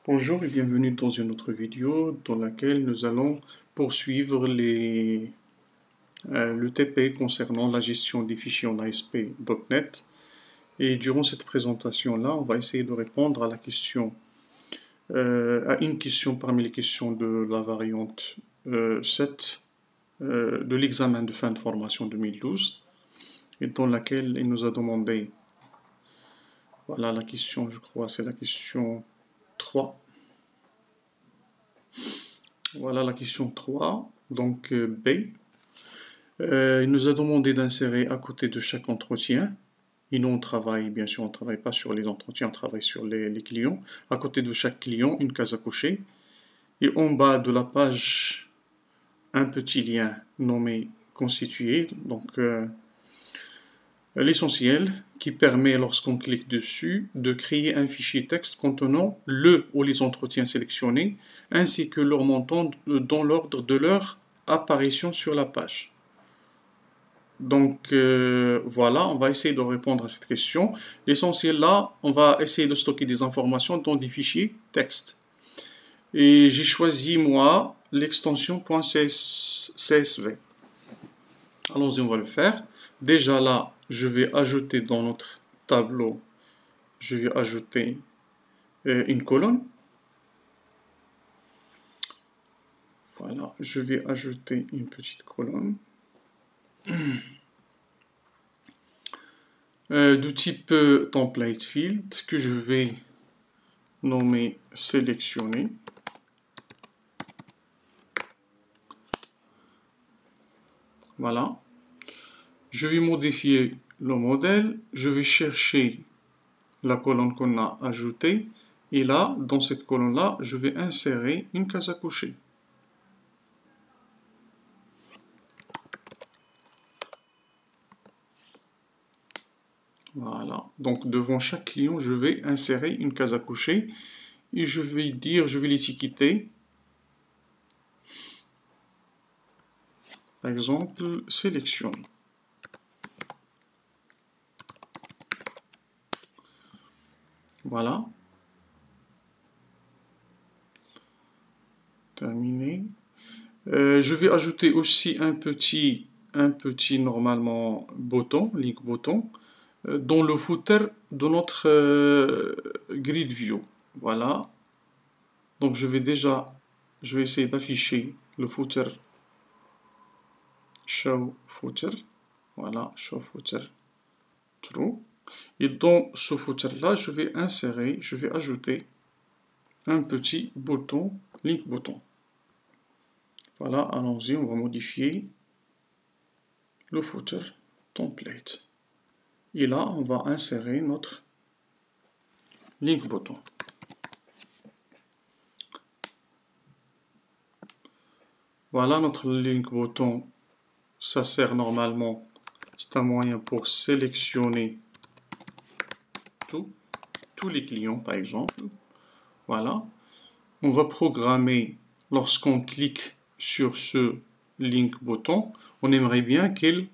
Bonjour et bienvenue dans une autre vidéo dans laquelle nous allons poursuivre le TP concernant la gestion des fichiers en ASP.NET. Et durant cette présentation-là, on va essayer de répondre à à une question parmi les questions de la variante 7 de l'examen de fin de formation 2012 et dans laquelle il nous a demandé, voilà la question, je crois, c'est la question 3. Voilà la question 3, donc B. Il nous a demandé d'insérer à côté de chaque entretien, et nous on travaille, bien sûr, on ne travaille pas sur les entretiens, on travaille sur les clients. À côté de chaque client, une case à cocher. Et en bas de la page, un petit lien nommé constituer, donc l'essentiel qui permet, lorsqu'on clique dessus, de créer un fichier texte contenant le ou les entretiens sélectionnés, ainsi que leur montant dans l'ordre de leur apparition sur la page. Donc voilà, on va essayer de répondre à cette question. L'essentiel là, on va essayer de stocker des informations dans des fichiers texte. Et j'ai choisi moi l'extension .csv. Allons-y, on va le faire. Déjà là, je vais ajouter dans notre tableau, je vais ajouter une colonne. Voilà, je vais ajouter une petite colonne. De type template field que je vais nommer sélectionner. Voilà. Je vais modifier le modèle. Je vais chercher la colonne qu'on a ajoutée. Et là, dans cette colonne-là, je vais insérer une case à cocher. Voilà. Donc, devant chaque client, je vais insérer une case à cocher. Et je vais l'étiqueter. Par exemple, sélectionner. Voilà. Terminé. Je vais ajouter aussi un petit normalement bouton, link bouton, dans le footer de notre grid view. Voilà. Donc je vais essayer d'afficher le footer. Show footer. Voilà, show footer true. Et dans ce footer-là, je vais ajouter un petit bouton, link bouton. Voilà, allons-y, on va modifier le footer template. Et là, on va insérer notre link button. Voilà, notre link button, ça sert normalement, c'est un moyen pour sélectionner tous les clients, par exemple. Voilà. On va programmer, lorsqu'on clique sur ce link button, on aimerait bien qu'il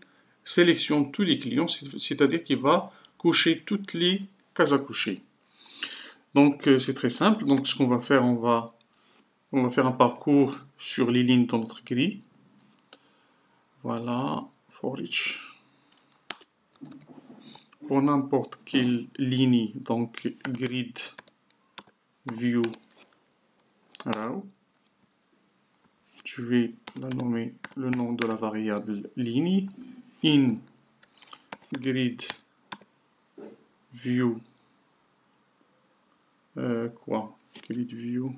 sélectionne tous les clients, c'est-à-dire qu'il va cocher toutes les cases à cocher. Donc c'est très simple. Donc ce qu'on va faire, on va faire un parcours sur les lignes dans notre grille. Voilà, for each. Pour n'importe quelle ligne, donc grid view row, je vais la nommer le nom de la variable ligne in grid view grid view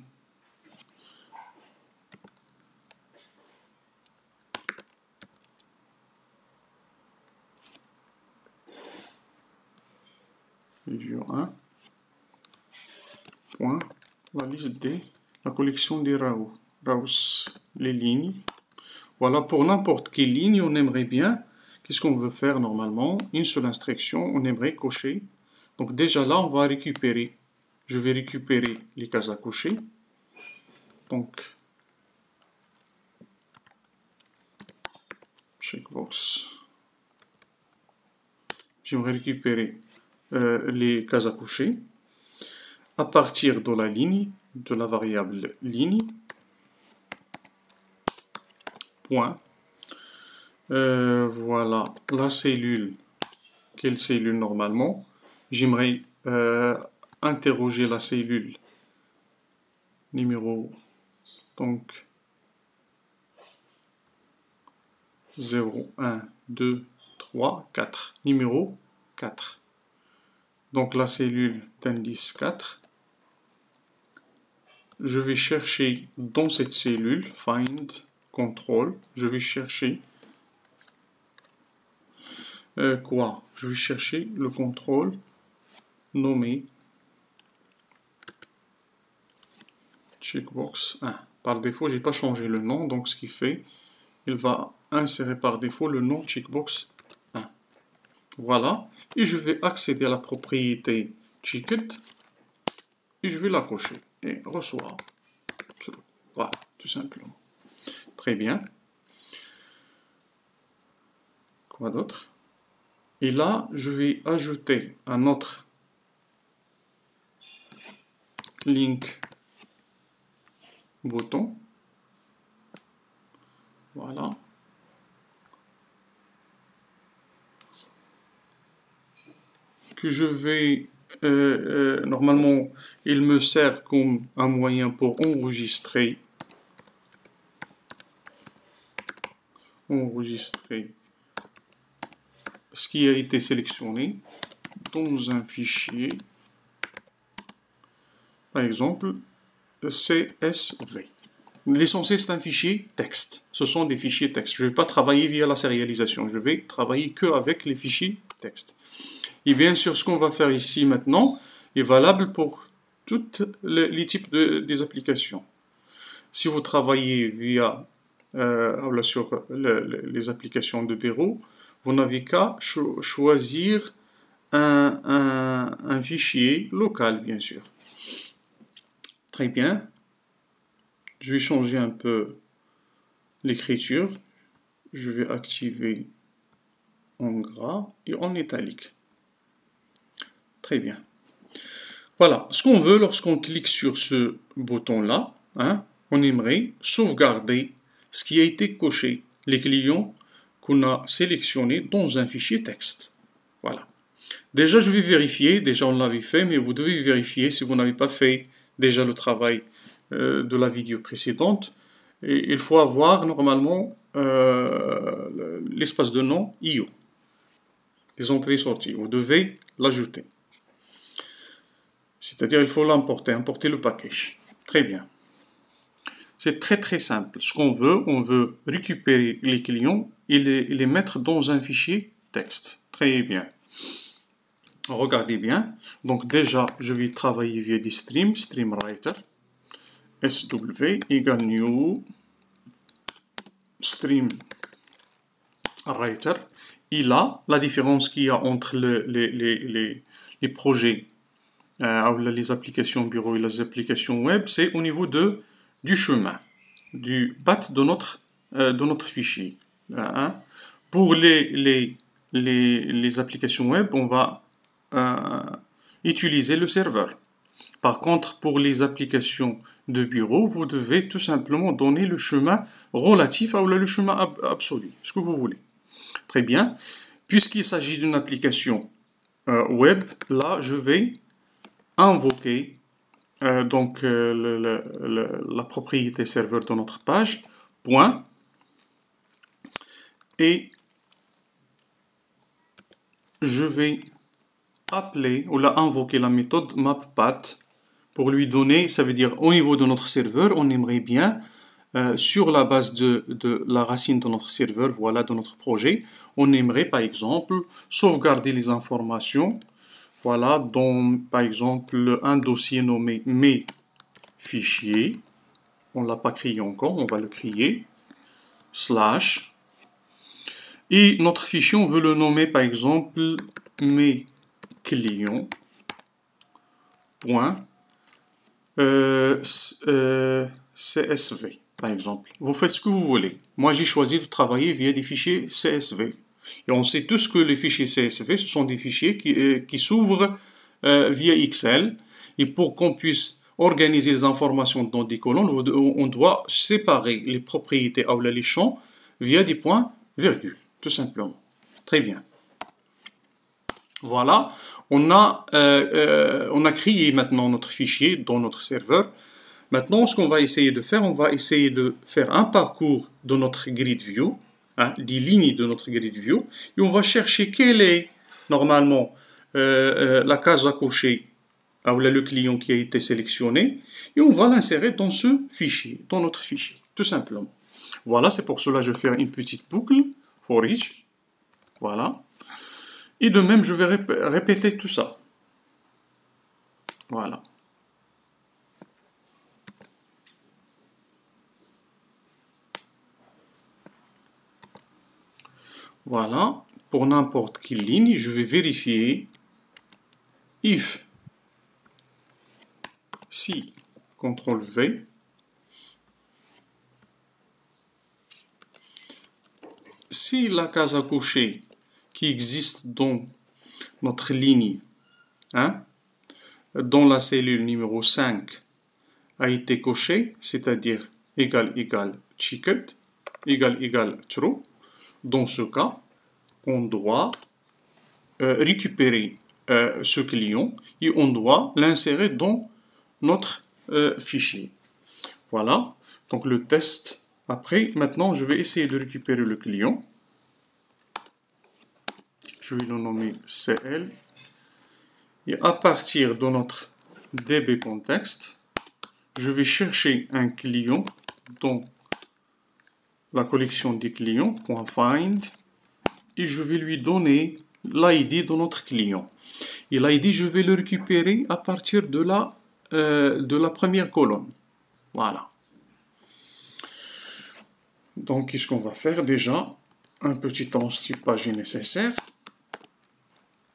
view 1 point la liste la collection des rows, les lignes. Voilà, pour n'importe quelle ligne, on aimerait bien, qu'est-ce qu'on veut faire normalement? Une seule instruction, on aimerait cocher. Donc déjà là, on va récupérer. Je vais récupérer les cases à cocher. Donc, checkbox. J'aimerais récupérer les cases à cocher. À partir de la ligne, de la variable ligne, point. Voilà la cellule. Quelle cellule normalement? J'aimerais interroger la cellule numéro donc 0, 1, 2, 3, 4. Numéro 4. Donc la cellule d'indice 4. Je vais chercher dans cette cellule, find, control, je vais chercher quoi? Je vais chercher le contrôle nommé checkbox 1. Par défaut, j'ai pas changé le nom, donc ce qui fait, il va insérer par défaut le nom checkbox 1. Voilà, et je vais accéder à la propriété ticket et je vais la cocher et recevoir. Voilà, tout simplement. Très bien. Quoi d'autre? Et là, je vais ajouter un autre link bouton. Voilà. Que je vais... normalement, il me sert comme un moyen pour enregistrer ce qui a été sélectionné dans un fichier, par exemple CSV. L'essentiel, c'est un fichier texte. Ce sont des fichiers texte. Je ne vais pas travailler via la sérialisation. Je vais travailler que avec les fichiers texte. Et bien sûr, ce qu'on va faire ici maintenant est valable pour tous les types des applications. Si vous travaillez via sur les applications de bureau, vous n'avez qu'à choisir un fichier local, bien sûr. Très bien. Je vais changer un peu l'écriture. Je vais activer en gras et en italique. Très bien. Voilà. Ce qu'on veut lorsqu'on clique sur ce bouton-là, hein, on aimerait sauvegarder ce qui a été coché, les clients qu'on a sélectionnés dans un fichier texte. Voilà. Déjà, je vais vérifier. Déjà, on l'avait fait, mais vous devez vérifier si vous n'avez pas fait déjà le travail de la vidéo précédente. Et il faut avoir normalement l'espace de nom IO. Des entrées et sorties. Vous devez l'ajouter. C'est-à-dire, il faut l'importer, importer le package. Très bien. C'est très très simple. Ce qu'on veut, on veut récupérer les clients et les mettre dans un fichier texte. Très bien. Regardez bien. Donc déjà, je vais travailler via des streams, streamwriter, SW égale new streamwriter. Et là, la différence qu'il y a entre les projets, les applications bureau et les applications web, c'est au niveau du chemin, du path de notre fichier. Hein. Pour les applications web, on va utiliser le serveur. Par contre, pour les applications de bureau, vous devez tout simplement donner le chemin relatif ou le chemin absolu, ce que vous voulez. Très bien. Puisqu'il s'agit d'une application web, là, je vais invoquer la propriété serveur de notre page, point, et je vais appeler ou invoquer la méthode mappath pour lui donner, ça veut dire au niveau de notre serveur, on aimerait bien, sur la base de la racine de notre serveur, voilà, de notre projet, on aimerait par exemple sauvegarder les informations, voilà, dans par exemple un dossier nommé mes fichiers, on ne l'a pas créé encore, on va le créer, slash, et notre fichier, on veut le nommer par exemple mes clients, point, CSV, par exemple. Vous faites ce que vous voulez. Moi, j'ai choisi de travailler via des fichiers CSV. Et on sait tous que les fichiers CSV, ce sont des fichiers qui s'ouvrent via Excel. Et pour qu'on puisse organiser les informations dans des colonnes, on doit séparer les propriétés ou les champs via des points virgules, tout simplement. Très bien. Voilà, on a créé maintenant notre fichier dans notre serveur. Maintenant, ce qu'on va essayer de faire, on va essayer de faire un parcours de notre grid view, des lignes de notre grid view, et on va chercher quelle est normalement la case à cocher ou le client qui a été sélectionné, et on va l'insérer dans ce fichier, dans notre fichier, tout simplement. Voilà, c'est pour cela que je vais faire une petite boucle for each. Voilà. Et de même, je vais répéter tout ça. Voilà. Voilà. Pour n'importe quelle ligne, je vais vérifier if, si, CTRL V, si la case à cocher qui existe dans notre ligne, dans la cellule numéro 5, a été cochée, c'est-à-dire égal checked, égal true. Dans ce cas, on doit récupérer ce client et on doit l'insérer dans notre fichier. Voilà, donc le test. Après, maintenant, je vais essayer de récupérer le client. Je vais le nommer CL. Et à partir de notre DB context, je vais chercher un client dans la collection des clients, .find, et je vais lui donner l'ID de notre client. Et l'ID, je vais le récupérer à partir de la première colonne. Voilà. Donc, qu'est-ce qu'on va faire déjà? Un petit enstipage est nécessaire,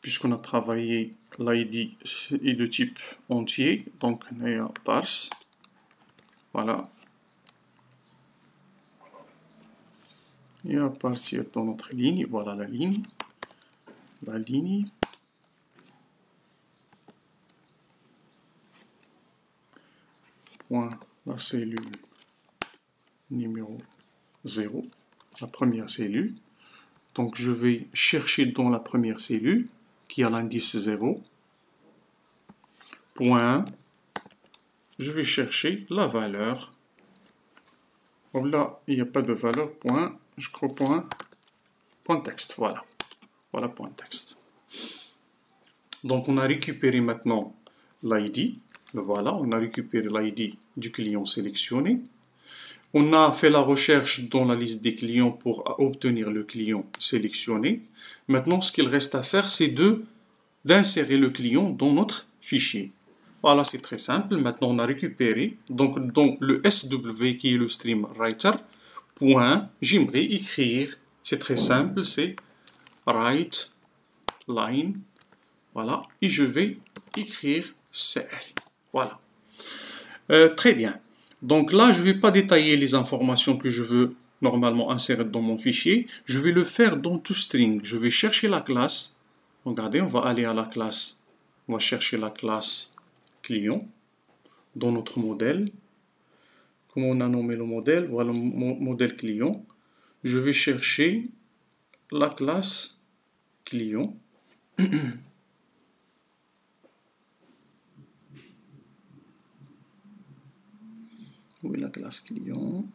puisqu'on a travaillé l'ID est de type entier, donc nea parse. Voilà. Et à partir de notre ligne, voilà la ligne. Point la cellule numéro 0, la première cellule. Donc je vais chercher dans la première cellule qui a l'indice 0. Point. Je vais chercher la valeur. Oh là, il n'y a pas de valeur. Point. Je crois point texte. Voilà. Voilà point texte. Donc on a récupéré maintenant l'ID. Voilà, on a récupéré l'ID du client sélectionné. On a fait la recherche dans la liste des clients pour obtenir le client sélectionné. Maintenant, ce qu'il reste à faire, c'est d'insérer le client dans notre fichier. Voilà, c'est très simple. Maintenant, on a récupéré. Donc, dans le SW qui est le stream writer, j'aimerais écrire. C'est très simple, c'est write line. Voilà, et je vais écrire CL. Voilà. Très bien. Donc là, je ne vais pas détailler les informations que je veux normalement insérer dans mon fichier. Je vais le faire dans toString. Je vais chercher la classe. Regardez, on va aller à la classe. On va chercher la classe client dans notre modèle. Comment on a nommé le modèle? Voilà mon modèle client. Je vais chercher la classe client. Où est la classe client?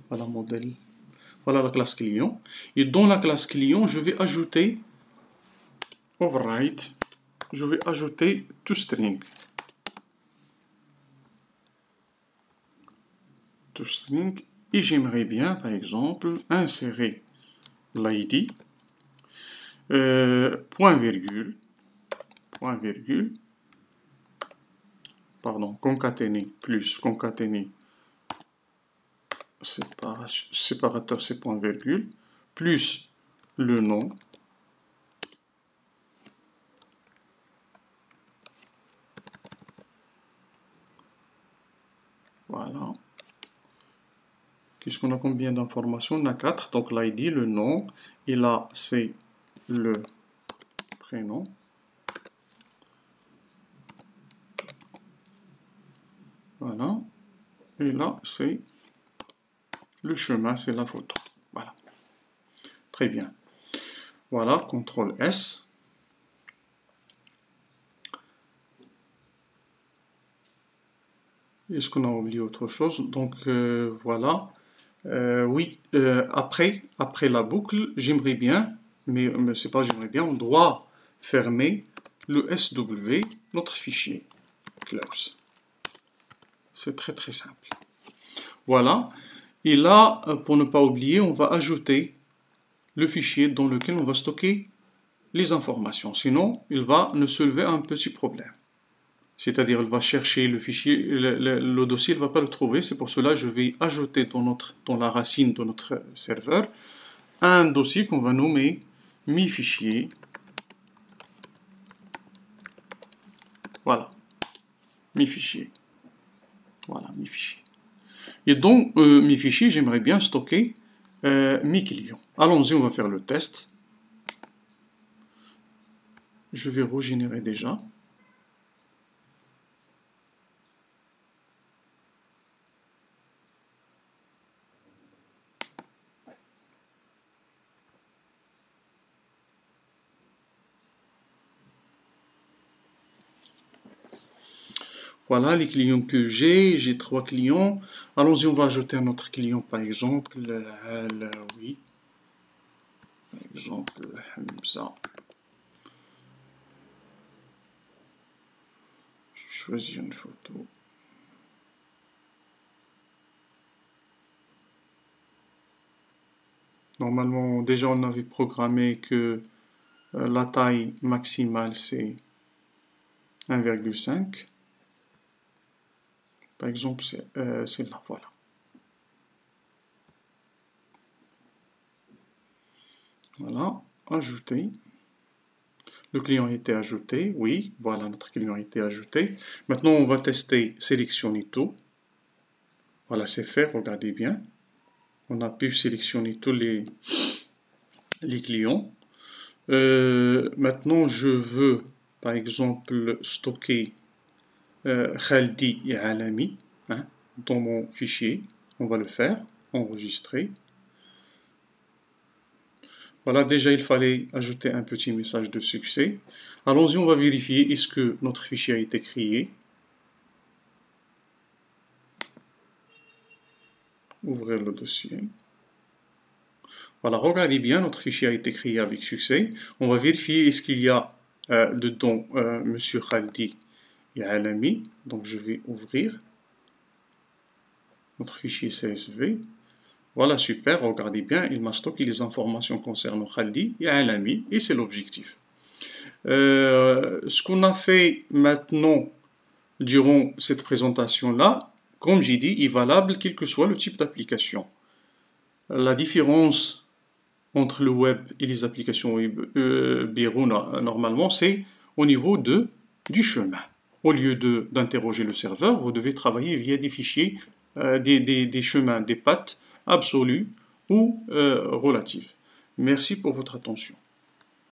Voilà modèle. Voilà la classe client. Et dans la classe client, je vais ajouter override. Je vais ajouter toString. toString. Et j'aimerais bien, par exemple, insérer l'ID. Point virgule. Pardon, concaténer plus concaténer séparateur, c'est point virgule, plus le nom, voilà. Qu'est-ce qu'on a combien d'informations? On a 4, donc l'ID, le nom, et là c'est le prénom, Voilà. Et là, c'est le chemin, c'est la photo. Voilà. Très bien. Voilà, CTRL S. Est-ce qu'on a oublié autre chose? Donc, voilà. Oui, après la boucle, j'aimerais bien, mais c'est pas j'aimerais bien, on doit fermer le SW, notre fichier. Close. C'est très très simple. Voilà. Et là, pour ne pas oublier, on va ajouter le fichier dans lequel on va stocker les informations. Sinon, il va nous soulever un petit problème. C'est-à-dire, il va chercher le fichier, le dossier, il ne va pas le trouver. C'est pour cela que je vais ajouter dans la racine de notre serveur un dossier qu'on va nommer mi fichier. Voilà, mi fichier. Voilà, mi fichier. Et dans mi fichier, j'aimerais bien stocker mes clients. Allons-y, on va faire le test. Je vais régénérer déjà. Voilà les clients que j'ai 3 clients. Allons-y, on va ajouter un autre client, par exemple, oui. Par exemple, Hamza. Je choisis une photo. Normalement, déjà, on avait programmé que la taille maximale, c'est 1,5. Par exemple, c'est là, voilà. Voilà, ajouter. Le client a été ajouté, oui, voilà, notre client a été ajouté. Maintenant, on va tester sélectionner tout. Voilà, c'est fait, regardez bien. On a pu sélectionner tous les clients. Maintenant, je veux, par exemple, stocker Khaldi et Alami dans mon fichier. On va le faire, enregistrer. Voilà, déjà il fallait ajouter un petit message de succès. Allons-y, on va vérifier est-ce que notre fichier a été créé. Ouvrir le dossier. Voilà, regardez bien, notre fichier a été créé avec succès. On va vérifier est-ce qu'il y a dedans Monsieur Khaldi et Alami. Donc je vais ouvrir notre fichier CSV. Voilà, super, regardez bien, il m'a stocké les informations concernant Khaldi et Alami, et c'est l'objectif. Ce qu'on a fait maintenant, durant cette présentation-là, comme j'ai dit, est valable quel que soit le type d'application. La différence entre le web et les applications web bureau, normalement, c'est au niveau du chemin. Au lieu d'interroger le serveur, vous devez travailler via des fichiers, des chemins, des paths absolus ou relatifs. Merci pour votre attention.